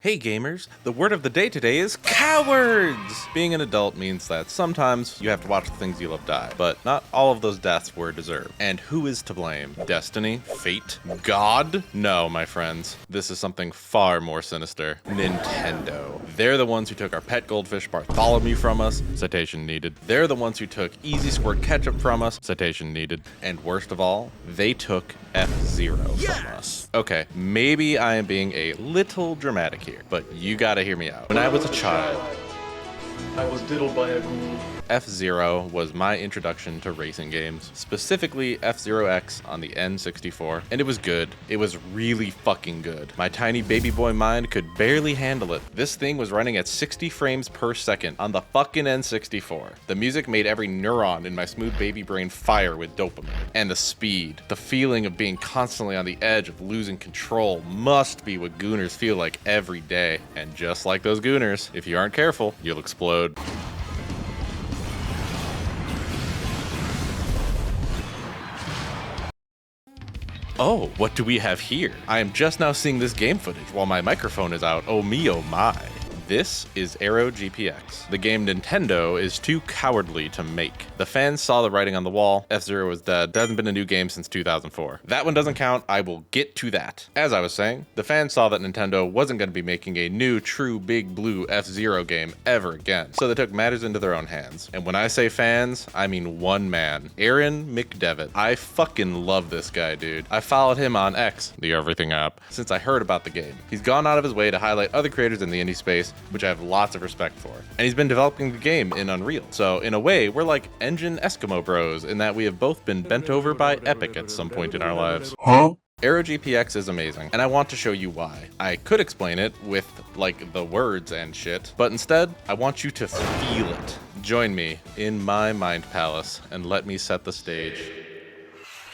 Hey gamers, the word of the day today is cowards! Being an adult means that sometimes you have to watch the things you love die, but not all of those deaths were deserved. And who is to blame? Destiny? Fate? God? No, my friends. This is something far more sinister. Nintendo. They're the ones who took our pet goldfish Bartholomew from us, citation needed. They're the ones who took Easy Squirt Ketchup from us, citation needed. And worst of all, they took F-Zero from us. Okay, maybe I am being a little dramatic here, but you gotta hear me out. When I was a child, I was diddled by a ghoul. F-Zero was my introduction to racing games, specifically F-Zero X on the N64, and it was good. It was really fucking good. My tiny baby boy mind could barely handle it. This thing was running at 60 frames per second on the fucking N64. The music made every neuron in my smooth baby brain fire with dopamine. And the speed, the feeling of being constantly on the edge of losing control must be what gooners feel like every day. And just like those gooners, if you aren't careful, you'll explode. Oh, what do we have here? I am just now seeing this game footage while my microphone is out. Oh me, oh my. This is Aero GPX, the game Nintendo is too cowardly to make. The fans saw the writing on the wall, F-Zero was dead, there hasn't been a new game since 2004. That one doesn't count, I will get to that. As I was saying, the fans saw that Nintendo wasn't going to be making a new true big blue F-Zero game ever again, so they took matters into their own hands. And when I say fans, I mean one man, Aaron McDevitt. I fucking love this guy, dude. I followed him on X, the everything app, since I heard about the game. He's gone out of his way to highlight other creators in the indie space, which I have lots of respect for. And he's been developing the game in Unreal. So in a way, we're like engine Eskimo bros in that we have both been bent over by Epic at some point in our lives. Huh? Aero GPX is amazing, and I want to show you why. I could explain it with, like, the words and shit, but instead, I want you to feel it. Join me in my mind palace, and let me set the stage.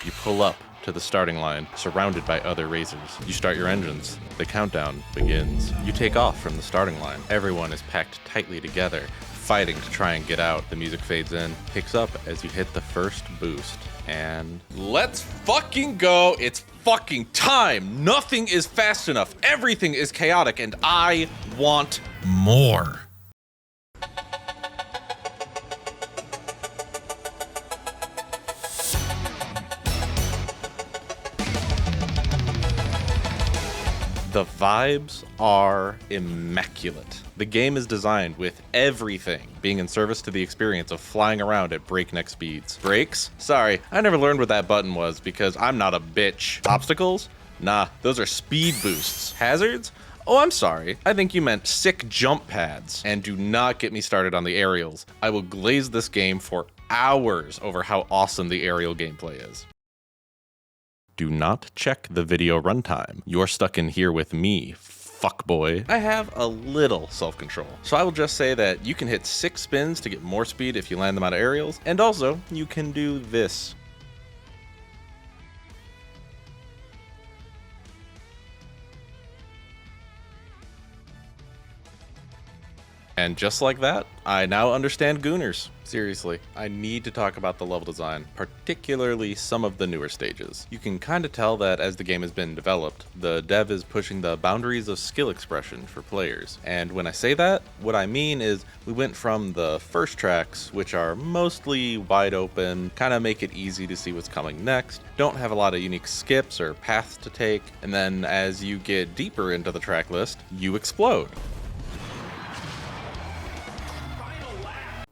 You pull up to the starting line, surrounded by other racers. You start your engines. The countdown begins. You take off from the starting line. Everyone is packed tightly together, fighting to try and get out. The music fades in, picks up as you hit the first boost, and let's fucking go. It's fucking time. Nothing is fast enough. Everything is chaotic, and I want more. The vibes are immaculate. The game is designed with everything being in service to the experience of flying around at breakneck speeds. Brakes? Sorry, I never learned what that button was because I'm not a bitch. Obstacles? Nah, those are speed boosts. Hazards? Oh, I'm sorry. I think you meant sick jump pads. And do not get me started on the aerials. I will glaze this game for hours over how awesome the aerial gameplay is. Do not check the video runtime. You're stuck in here with me, fuckboy. I have a little self-control, so I will just say that you can hit 6 spins to get more speed if you land them out of aerials, and also, you can do this. And just like that, I now understand gooners. Seriously, I need to talk about the level design, particularly some of the newer stages. You can kind of tell that as the game has been developed, the dev is pushing the boundaries of skill expression for players. And when I say that, what I mean is we went from the first tracks, which are mostly wide open, kind of make it easy to see what's coming next, don't have a lot of unique skips or paths to take, and then as you get deeper into the track list, you explode.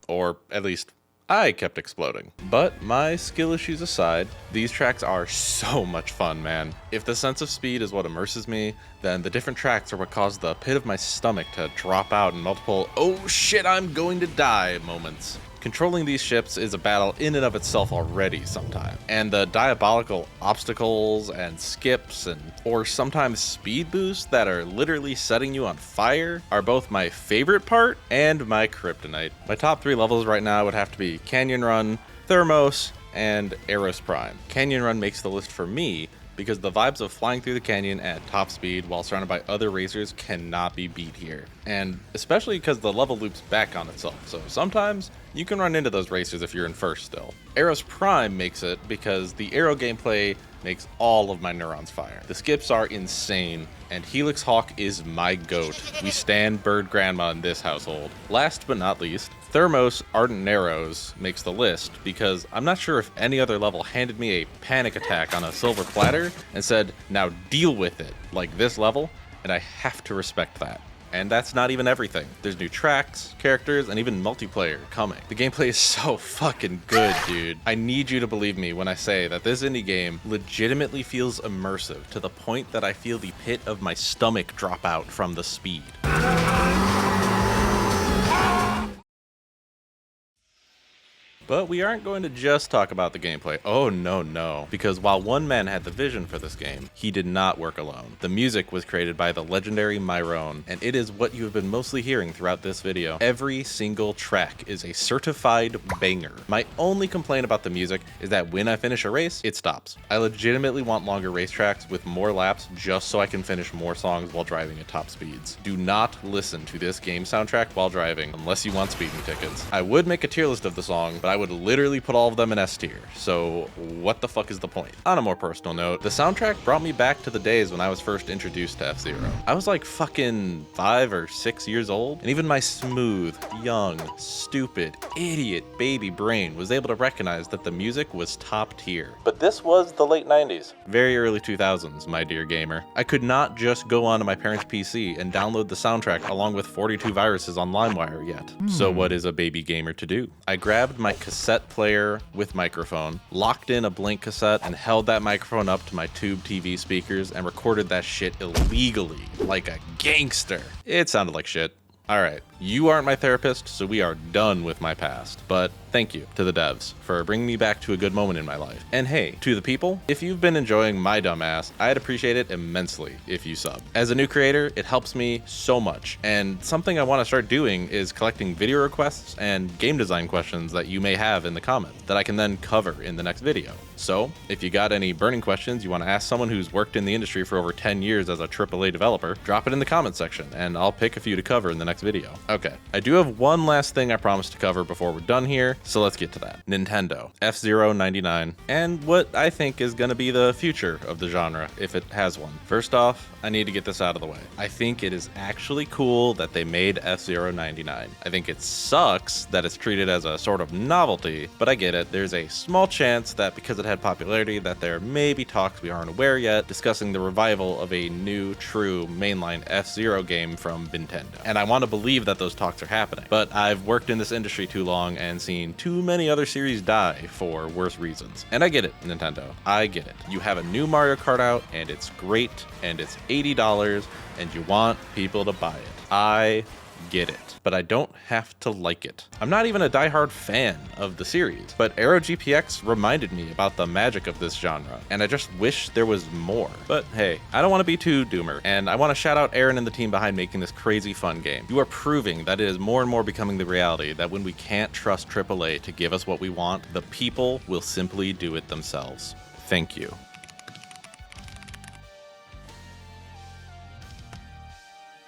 Or at least I kept exploding. But my skill issues aside, these tracks are so much fun, man. If the sense of speed is what immerses me, then the different tracks are what cause the pit of my stomach to drop out in multiple "oh shit, I'm going to die" moments. Controlling these ships is a battle in and of itself already sometimes, and the diabolical obstacles and skips or sometimes speed boosts that are literally setting you on fire are both my favorite part and my kryptonite. My top 3 levels right now would have to be Canyon Run, Thermos, and Eros Prime. Canyon Run makes the list for me because the vibes of flying through the canyon at top speed while surrounded by other racers cannot be beat here. And especially because the level loops back on itself, so sometimes you can run into those racers if you're in first still. Eros Prime makes it because the aero gameplay makes all of my neurons fire. The skips are insane, and Helix Hawk is my goat. We stand Bird Grandma in this household. Last but not least, Thermos Ardent Narrows makes the list because I'm not sure if any other level handed me a panic attack on a silver platter and said, now deal with it, like this level, and I have to respect that. And that's not even everything. There's new tracks, characters, and even multiplayer coming. The gameplay is so fucking good, dude. I need you to believe me when I say that this indie game legitimately feels immersive to the point that I feel the pit of my stomach drop out from the speed. But we aren't going to just talk about the gameplay. Oh no, because while one man had the vision for this game, he did not work alone. The music was created by the legendary Myrone, and it is what you have been mostly hearing throughout this video. Every single track is a certified banger. My only complaint about the music is that when I finish a race, it stops. I legitimately want longer racetracks with more laps just so I can finish more songs while driving at top speeds. Do not listen to this game soundtrack while driving unless you want speeding tickets. I would make a tier list of the song, but I would literally put all of them in S tier, so what the fuck is the point? On a more personal note, the soundtrack brought me back to the days when I was first introduced to F-Zero. I was like fucking 5 or 6 years old, and even my smooth, young, stupid, idiot baby brain was able to recognize that the music was top tier. But this was the late 90s, very early 2000s, my dear gamer. I could not just go onto my parents' PC and download the soundtrack along with 42 viruses on LimeWire yet. So what is a baby gamer to do? I grabbed my cassette player with microphone, locked in a blank cassette, and held that microphone up to my tube TV speakers and recorded that shit illegally, like a gangster. It sounded like shit. Alright, you aren't my therapist, so we are done with my past. But thank you to the devs for bringing me back to a good moment in my life. And hey, to the people, if you've been enjoying my dumbass, I'd appreciate it immensely if you sub. As a new creator, it helps me so much. And something I want to start doing is collecting video requests and game design questions that you may have in the comments that I can then cover in the next video. So if you got any burning questions you want to ask someone who's worked in the industry for over 10 years as a AAA developer, drop it in the comment section and I'll pick a few to cover in the next video. Okay, I do have one last thing I promised to cover before we're done here, so let's get to that. Nintendo, F-Zero 99, and what I think is going to be the future of the genre, if it has one. First off, I need to get this out of the way. I think it is actually cool that they made F-Zero 99. I think it sucks that it's treated as a sort of novelty, but I get it. There's a small chance that because it had popularity that there may be talks we aren't aware yet discussing the revival of a new, true mainline F-Zero game from Nintendo. And I want to believe that those talks are happening, but I've worked in this industry too long and seen too many other series die for worse reasons. And I get it, Nintendo. I get it. You have a new Mario Kart out, and it's great, and it's $80, and you want people to buy it. I get it, but I don't have to like it. I'm not even a diehard fan of the series, but Aero GPX reminded me about the magic of this genre, and I just wish there was more. But hey, I don't want to be too doomer, and I want to shout out Aaron and the team behind making this crazy fun game. You are proving that it is more and more becoming the reality that when we can't trust AAA to give us what we want, the people will simply do it themselves. Thank you.